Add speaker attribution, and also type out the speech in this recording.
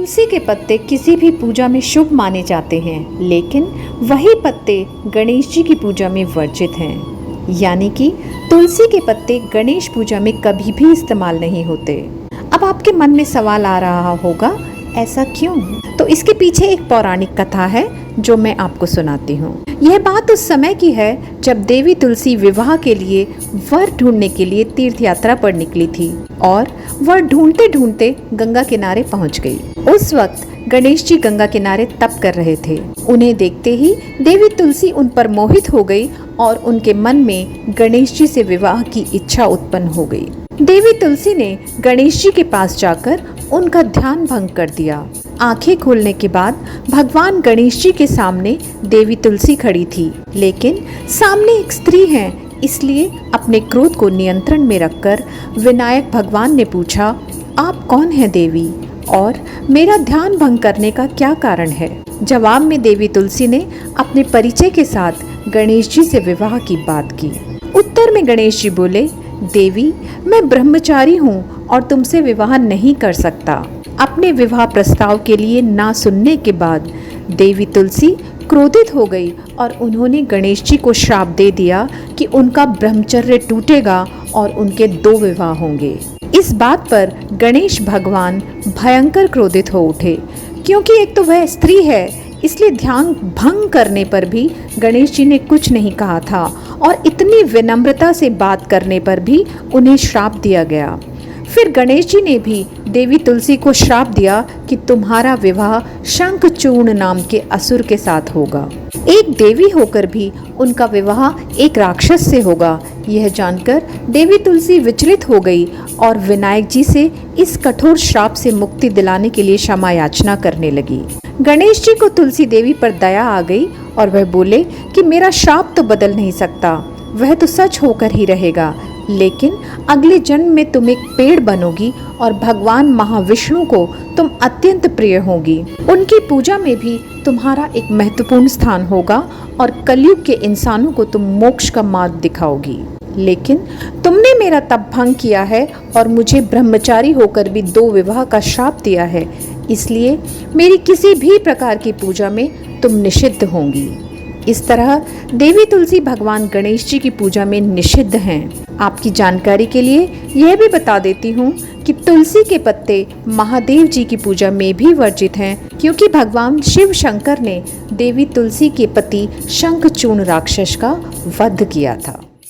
Speaker 1: तुलसी के पत्ते किसी भी पूजा में शुभ माने जाते हैं, लेकिन वही पत्ते गणेश जी की पूजा में वर्जित हैं। यानी कि तुलसी के पत्ते गणेश पूजा में कभी भी इस्तेमाल नहीं होते। अब आपके मन में सवाल आ रहा होगा, ऐसा क्यों? तो इसके पीछे एक पौराणिक कथा है जो मैं आपको सुनाती हूँ। यह बात उस समय की है जब देवी तुलसी विवाह के लिए वर ढूंढने के लिए तीर्थ यात्रा पर निकली थी और वर ढूंढते ढूंढते गंगा किनारे पहुँच गई। उस वक्त गणेश जी गंगा किनारे तप कर रहे थे। उन्हें देखते ही देवी तुलसी उन पर मोहित हो गई और उनके मन में गणेश जी से विवाह की इच्छा उत्पन्न हो गई। देवी तुलसी ने गणेश जी के पास जाकर उनका ध्यान भंग कर दिया। आंखें खोलने के बाद भगवान गणेश जी के सामने देवी तुलसी खड़ी थी, लेकिन सामने एक स्त्री है, इसलिए अपने क्रोध को नियंत्रण में रखकर विनायक भगवान ने पूछा, आप कौन हैं देवी, और मेरा ध्यान भंग करने का क्या कारण है? जवाब में देवी तुलसी ने अपने परिचय के साथ गणेश जी से विवाह की बात की। उत्तर में गणेश जी बोले, देवी, मैं ब्रह्मचारी हूँ और तुमसे विवाह नहीं कर सकता। अपने विवाह प्रस्ताव के लिए ना सुनने के बाद देवी तुलसी क्रोधित हो गई और उन्होंने गणेश जी को श्राप दे दिया कि उनका ब्रह्मचर्य टूटेगा और उनके 2 विवाह होंगे। इस बात पर गणेश भगवान भयंकर क्रोधित हो उठे, क्योंकि एक तो वह स्त्री है, इसलिए ध्यान भंग करने पर भी गणेश जी ने कुछ नहीं कहा था और इतनी विनम्रता से बात करने पर भी उन्हें श्राप दिया गया। फिर गणेश जी ने भी देवी तुलसी को श्राप दिया कि तुम्हारा विवाह शंखचूर्ण नाम के असुर के साथ होगा। एक देवी होकर भी उनका विवाह एक राक्षस से होगा। यह जानकर देवी तुलसी विचलित हो गई और विनायक जी से इस कठोर श्राप से मुक्ति दिलाने के लिए क्षमा याचना करने लगी। गणेश जी को तुलसी देवी पर दया आ गई और वह बोले कि मेरा श्राप तो बदल नहीं सकता, वह तो सच होकर ही रहेगा, लेकिन अगले जन्म में तुम एक पेड़ बनोगी और भगवान महाविष्णु को तुम अत्यंत प्रिय होगी। उनकी पूजा में भी तुम्हारा एक महत्वपूर्ण स्थान होगा और कलयुग के इंसानों को तुम मोक्ष का मार्ग दिखाओगी। लेकिन तुमने मेरा तप भंग किया है और मुझे ब्रह्मचारी होकर भी 2 विवाह का श्राप दिया है, इसलिए मेरी किसी भी प्रकार की पूजा में तुम निषिद्ध होंगी। इस तरह देवी तुलसी भगवान गणेश जी की पूजा में निषिद्ध हैं। आपकी जानकारी के लिए यह भी बता देती हूँ कि तुलसी के पत्ते महादेव जी की पूजा में भी वर्जित हैं, क्योंकि भगवान शिव शंकर ने देवी तुलसी के पति शंखचूर्ण राक्षस का वध किया था।